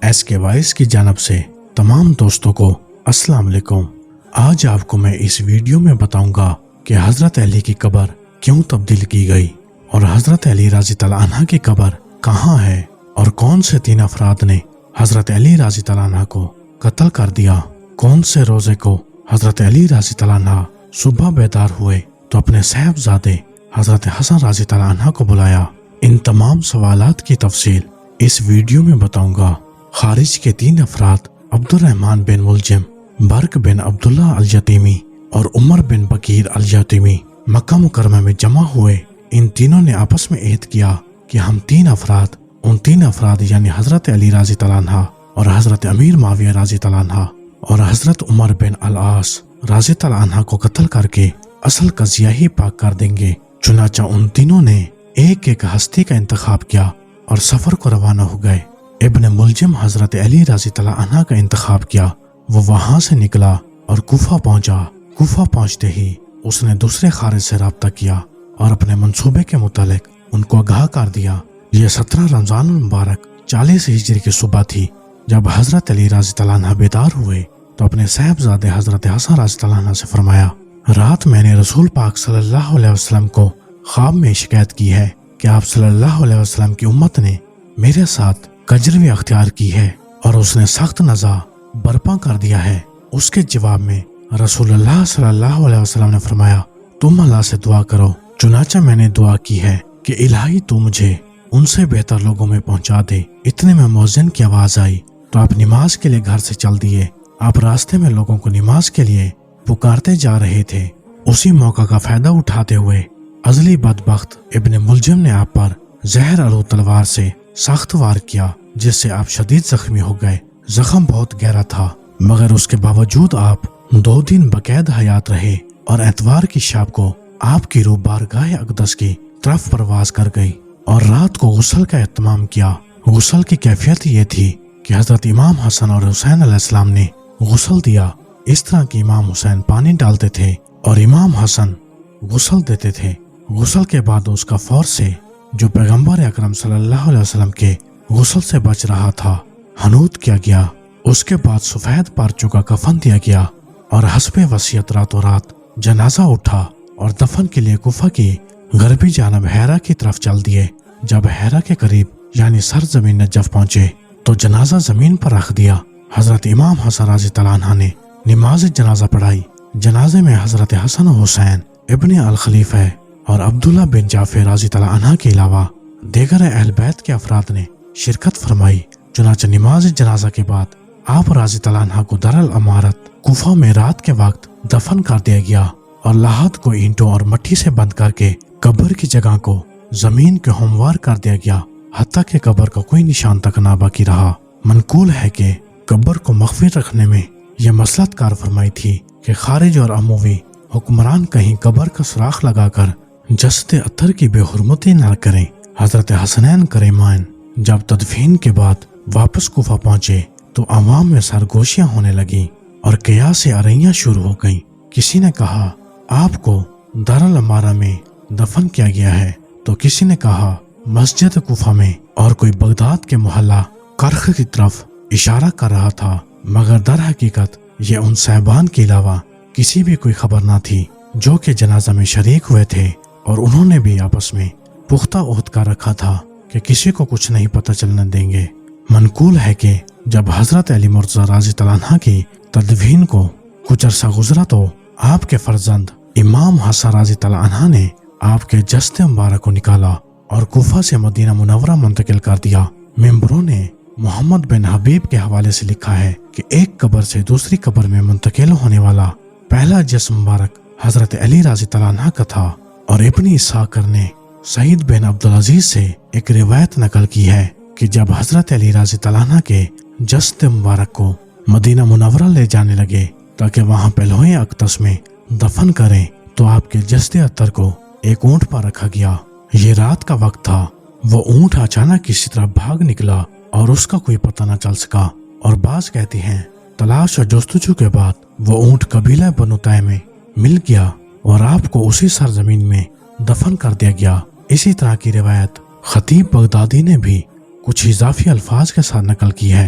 SK کی جانب سے تمام دوستوں کو السلام علیکم۔ آج آپ کو میں اس ویڈیو میں بتاؤں گا کہ حضرت علی کی قبر کیوں تبدیل کی گئی اور حضرت علی رضی اللہ عنہ کی قبر کہاں ہے اور کون سے 3 افراد نے حضرت علی رضی اللہ عنہ کو قتل کر دیا۔ کون سے روزے کو حضرت علی رضی اللہ عنہ صبح بیدار ہوئے تو اپنے صاحبزادے حضرت حسن رضی اللہ عنہ کو بلایا۔ ان تمام سوالات کی تفصیل اس ویڈیو میں بتاؤں گا۔ خارج کے 3 افراد عبد الرحمن بن ملجم، برق بن عبداللہ الیتیمی اور عمر بن بکیر الیتیمی مکہ مکرمہ میں جمع ہوئے۔ ان تینوں نے آپس میں عہد کیا کہ ہم 3 افراد یعنی حضرت علی رضی اللہ عنہ اور حضرت امیر معاویہ رضی اللہ عنہ اور حضرت عمر بن العاص رضی اللہ عنہ کو قتل کر کے اصل قضیہ ہی پاک کر دیں گے۔ چنانچہ ان تینوں نے ایک ہستی کا انتخاب کیا اور سفر کو روانہ ہو گئے۔ ابن ملجم حضرت علی رضی اللہ عنہ کا انتخاب کیا۔ وہ وہاں سے نکلا اور کوفہ پہنچا۔ کوفہ پہنچتے ہی اس نے دوسرے خارج سے رابطہ کیا اور اپنے منصوبے کے متعلق ان کو آگاہ کر دیا۔ یہ 17 رمضان المبارک 40 ہجری کی صبح تھی جب حضرت علی رضی اللہ عنہ بیدار ہوئے تو اپنے صاحبزادے حضرت حسن رضی اللہ عنہ سے فرمایا، رات میں نے رسول پاک صلی اللہ علیہ وسلم کو خواب میں شکایت کی ہے کہ آپ صلی اللہ علیہ وسلم کی امت نے میرے ساتھ کجروی اختیار کی ہے اور اس نے سخت نزاع برپا کر دیا ہے۔ اس کے جواب میں رسول اللہ صلی اللہ علیہ وسلم نے فرمایا، تم اللہ سے دعا کرو۔ چنانچہ میں نے دعا کی ہے کہ الہی تو مجھے ان سے بہتر لوگوں میں پہنچا دے۔ اتنے میں مؤذن کی آواز آئی تو آپ نماز کے لیے گھر سے چل دیے۔ آپ راستے میں لوگوں کو نماز کے لیے پکارتے جا رہے تھے۔ اسی موقع کا فائدہ اٹھاتے ہوئے ازلی بدبخت ابن ملجم نے آپ پر زہر آلود تلوار سے سخت وار کیا، جس سے آپ شدید زخمی ہو گئے۔ زخم بہت گہرا تھا مگر اس کے باوجود آپ 2 دن بقید حیات رہے اور اتوار کی شب کو آپ کی روح بارگاہ اقدس کی طرف پرواز کر گئی اور رات کو غسل کا اہتمام کیا۔ غسل کی کیفیت یہ تھی کہ حضرت امام حسن اور حسین علیہ السلام نے غسل دیا۔ اس طرح کہ امام حسین پانی ڈالتے تھے اور امام حسن غسل دیتے تھے۔ غسل کے بعد اس کا فور سے جو پیغمبر اکرم صلی اللہ علیہ وسلم کے غسل سے بچ رہا تھا حنوط کیا گیا۔ اس کے بعد سفید پارچوں کا کفن دیا گیا اور حسب وصیت راتوں رات جنازہ اٹھا اور دفن کے لیے کوفہ کی غربی جانب حیرہ کی طرف چل دیے۔ جب حیرہ کے قریب یعنی سرزمین نجف پہنچے تو جنازہ زمین پر رکھ دیا۔ حضرت امام حسن رضی اللہ عنہ نے نماز جنازہ پڑھائی۔ جنازے میں حضرت حسن و حسین ابن الخلیفہ اور عبداللہ بن جعفر رضی اللہ عنہ کے علاوہ دیگر اہل بیت کے افراد نے شرکت فرمائی۔ چنانچہ نماز جنازہ کے بعد آپ رضی اللہ عنہ کو دارالامارت کوفہ میں رات کے وقت دفن کر دیا گیا اور لحد کو اینٹوں اور مٹی سے بند کر کے قبر کی جگہ کو زمین کے ہموار کر دیا گیا، حتیٰ کہ قبر کا کوئی نشان تک نہ باقی رہا۔ منقول ہے کہ قبر کو مخفی رکھنے میں یہ مصلحت کار فرمائی تھی کہ خارج اور اموی حکمران کہیں قبر کا سوراخ لگا کر جسد اطہر کی بے حرمتی نہ کریں۔ حضرت حسنین کریمین جب تدفین کے بعد واپس کوفہ پہنچے تو عوام میں سرگوشیاں ہونے لگیں اور قیاس اریاں شروع ہو گئیں۔ کسی نے کہا آپ کو دارالامارہ میں دفن کیا گیا ہے تو کسی نے کہا مسجد کوفہ میں، اور کوئی بغداد کے محلہ کرخ کی طرف اشارہ کر رہا تھا، مگر در حقیقت یہ ان صاحبان کے علاوہ کسی بھی کوئی خبر نہ تھی جو کہ جنازہ میں شریک ہوئے تھے، اور انہوں نے بھی آپس میں پختہ عہد کر رکھا تھا کہ کسی کو کچھ نہیں پتہ چلنے دیں گے۔ منقول ہے کہ جب حضرت علی مرتضیٰ رضی اللہ عنہ کی تدفین کو کچھ عرصہ گزرا تو آپ کے فرزند امام حسن رضی اللہ عنہ نے آپ کے جسد مبارک کو نکالا اور کوفہ سے مدینہ منورہ منتقل کر دیا۔ ممبروں نے محمد بن حبیب کے حوالے سے لکھا ہے کہ ایک قبر سے دوسری قبر میں منتقل ہونے والا پہلا جسم مبارک حضرت علی رضی اللہ عنہ کا تھا، اور ابن اسحاق نے سعید بن عبدالعزیز سے ایک روایت نقل کی ہے کہ جب حضرت علی رضی اللہ عنہ کے جسد مبارک کو مدینہ منورہ لے جانے لگے تاکہ وہاں پہلوئے اقدس میں دفن کریں تو آپ کے جسد اطہر کو ایک اونٹ پر رکھا گیا۔ یہ رات کا وقت تھا۔ وہ اونٹ اچانک کسی طرح بھاگ نکلا اور اس کا کوئی پتہ نہ چل سکا، اور بعض کہتی ہیں تلاش اور جستجو کے بعد وہ اونٹ قبیلہ بنو تیم میں مل گیا اور آپ کو اسی سرزمین میں دفن کر دیا گیا۔ اسی طرح کی روایت خطیب بغدادی نے بھی کچھ اضافی الفاظ کے ساتھ نقل کی ہے